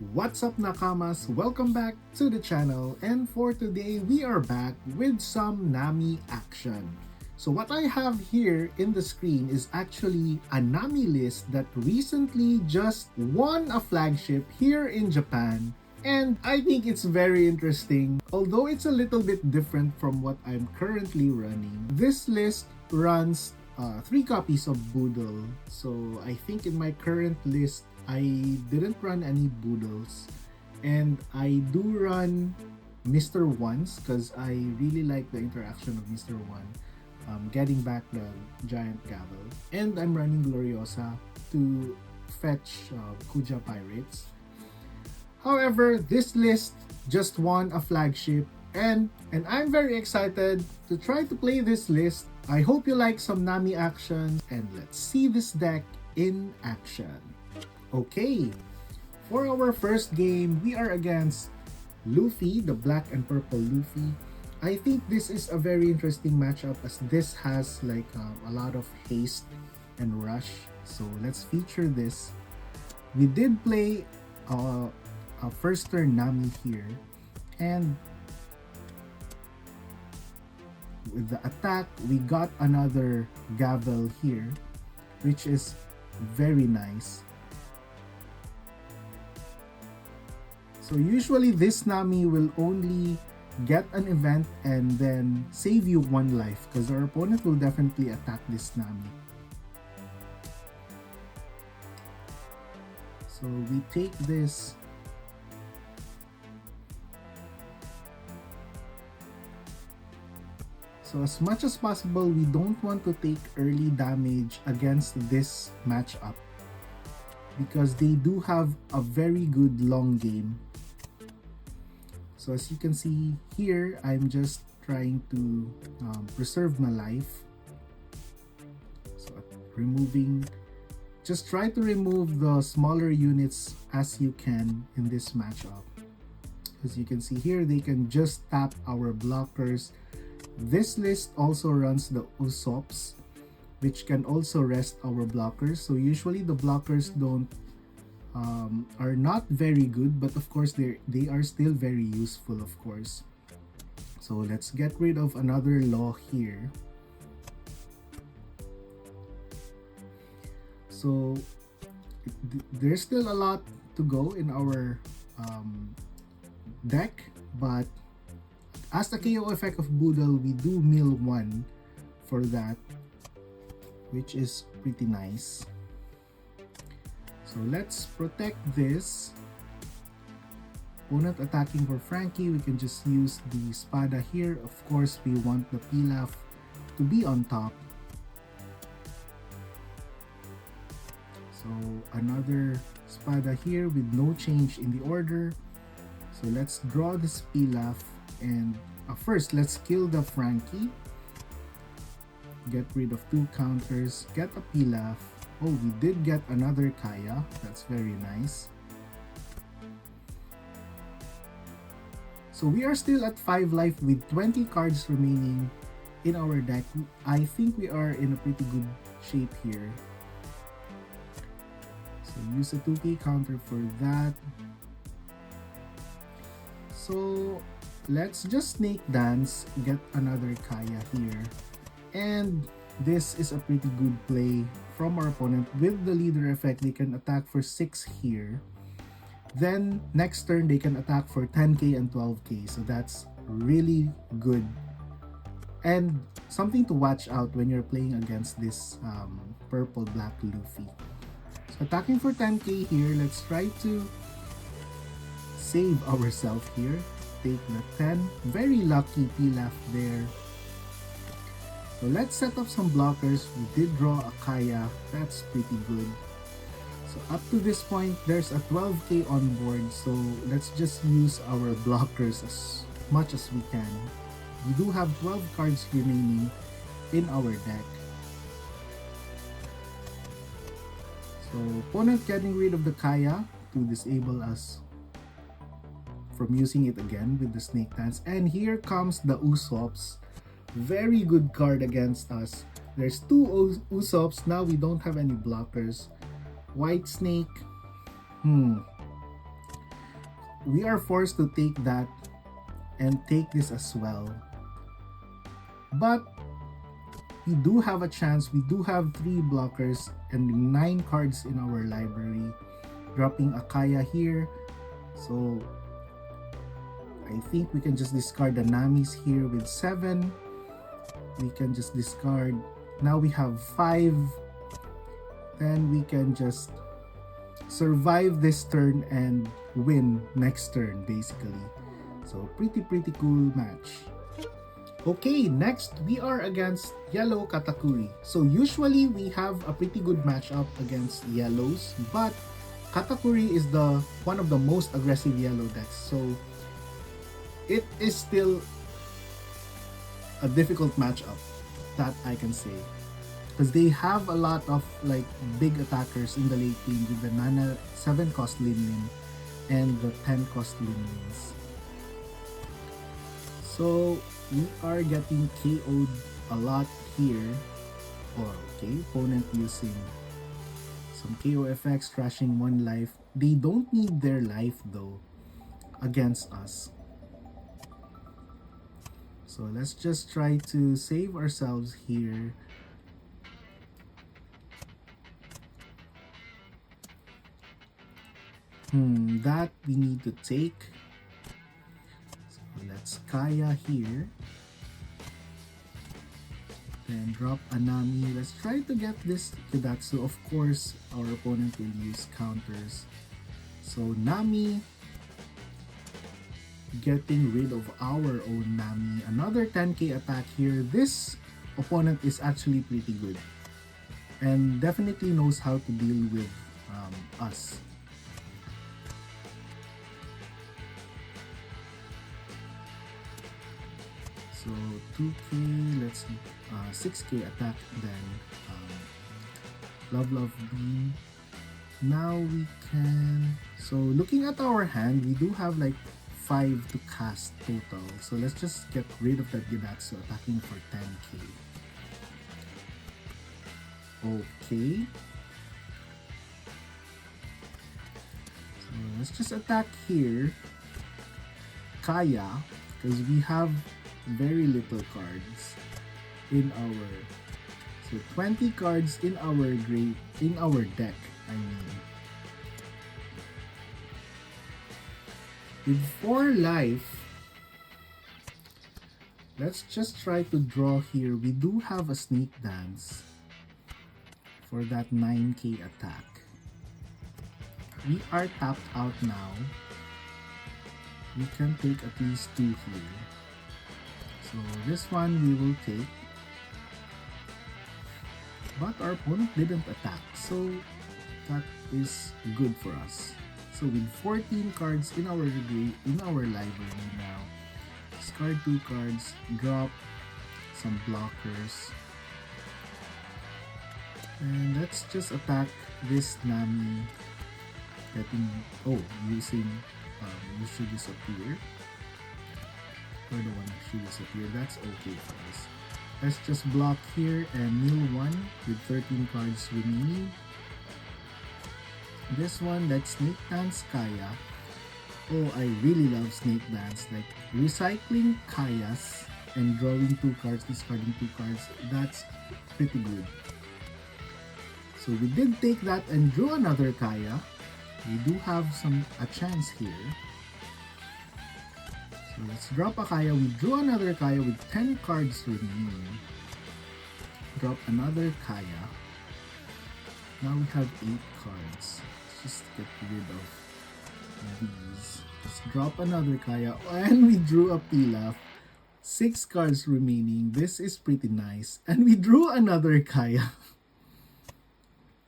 What's up Nakamas? Welcome back to the channel, and for today we are back with some Nami action. So what I have here in the screen is actually a Nami list that recently just won a flagship here in Japan, and I think it's very interesting. Although it's a little bit different from what I'm currently running, this list runs 3 copies of Boodle. So I think in my current list I didn't run any Boodles, and I do run Mr. Ones because I really like the interaction of Mr. One, getting back the giant gavel, and I'm running Gloriosa to fetch Kuja Pirates. However, this list just won a flagship, and I'm very excited to try to play this list. I hope you like some Nami action, and let's see this deck in action. Okay, for our first game, we are against Luffy, the black and purple Luffy. I think this is a very interesting matchup as this has like a lot of haste and rush. So let's feature this. We did play a first turn Nami here, and with the attack, we got another Gavel here, which is very nice. So usually this Nami will only get an event and then save you 1 life because our opponent will definitely attack this Nami. So we take this. So as much as possible, we don't want to take early damage against this matchup because they do have a very good long game. So as you can see here, I'm just trying to preserve my life. So just try to remove the smaller units as you can in this matchup. As you can see here, they can just tap our blockers. This list also runs the Usop's, which can also rest our blockers. So usually the blockers are not very good, but of course they are still very useful, of course. So let's get rid of another law here. So there's still a lot to go in our deck, but as the KO effect of Boodle, we do mill 1 for that, which is pretty nice. So let's protect this. Opponent attacking for Frankie, we can just use the Spada here. Of course, we want the Pilaf to be on top. So another Spada here with no change in the order. So let's draw this Pilaf, and first let's kill the Frankie. Get rid of 2 counters, get a Pilaf. Oh, we did get another Kaya. That's very nice. So we are still at 5 life with 20 cards remaining in our deck. I think we are in a pretty good shape here. So use a 2k counter for that. So let's just Snake Dance, get another Kaya here. And this is a pretty good play from our opponent. With the leader effect, they can attack for 6 here. Then next turn, they can attack for 10k and 12k. So that's really good. And something to watch out when you're playing against this purple-black Luffy. So attacking for 10k here, let's try to save ourselves here. Take the 10. Very lucky Pilaf there. So let's set up some blockers. We did draw a Kaya. That's pretty good. So up to this point, there's a 12k on board. So let's just use our blockers as much as we can. We do have 12 cards remaining in our deck. So opponent getting rid of the Kaya to disable us from using it again with the Snake Dance. And here comes the Usopp's. Very good card against us. There's 2 Usopp's. Now we don't have any blockers. White Snake. we are forced to take that and take this as well. But we do have a chance. We do have 3 blockers and 9 cards in our library. Dropping Akaya here. So I think we can just discard the Namis here with 7. We can just discard. Now we have 5. Then we can just survive this turn and win next turn basically. So pretty cool match. Okay, next we are against Yellow Katakuri. So usually we have a pretty good matchup against yellows, but Katakuri is one of the most aggressive yellow decks. So it is still a difficult matchup, that I can say. Because they have a lot of like big attackers in the late game with the 7 cost Lin Lin and the 10 cost Lin Lins. So we are getting KO'd a lot here. Okay, opponent using some KO effects, trashing 1 life. They don't need their life though against us. So let's just try to save ourselves here. That we need to take. So let's Kaya here. Then drop a Nami. Let's try to get this Kidatsu. Of course, our opponent will use counters. So Nami, getting rid of our own Nami. Another 10k attack here. This opponent is actually pretty good and definitely knows how to deal with us. So 2k, let's 6k attack, then love beam. Now we can, so looking at our hand, we do have like 5 to cast total. So let's just get rid of that Gidatsu, attacking for 10k. Okay. So let's just attack here. Kaya, because we have very little cards in our, so 20 cards in our deck, I mean. With 4 life, let's just try to draw here. We do have a Snake Dance for that 9k attack. We are tapped out now. We can take at least 2 here. So this one we will take. But our opponent didn't attack, so that is good for us. So with 14 cards in our library now, discard 2 cards, drop some blockers, and let's just attack this Nami. Using you should disappear. Or the one should disappear. That's okay for us. Let's just block here and mill 1 with 13 cards remaining. This one, that's Snake Dance Kaya. Oh, I really love Snake Dance. Like recycling Kayas and drawing 2 cards, discarding 2 cards. That's pretty good. So we did take that and drew another Kaya. We do have a chance here. So let's drop a Kaya. We drew another Kaya with 10 cards remaining. Drop another Kaya. Now we have 8 cards. Let's just get rid of these. Let's drop another Kaya. And we drew a Pilaf. 6 cards remaining. This is pretty nice. And we drew another Kaya.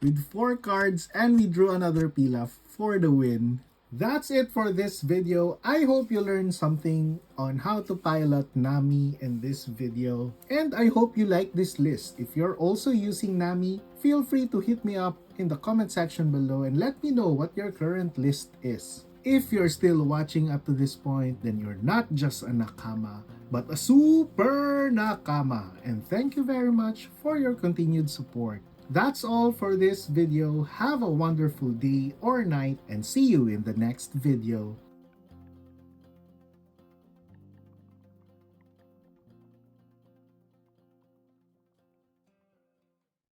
With 4 cards, and we drew another Pilaf for the win. That's it for this video. I hope you learned something on how to pilot Nami in this video. And I hope you like this list. If you're also using Nami, feel free to hit me up in the comment section below and let me know what your current list is. If you're still watching up to this point, then you're not just a nakama, but a super nakama. And thank you very much for your continued support. That's all for this video. Have a wonderful day or night and see you in the next video.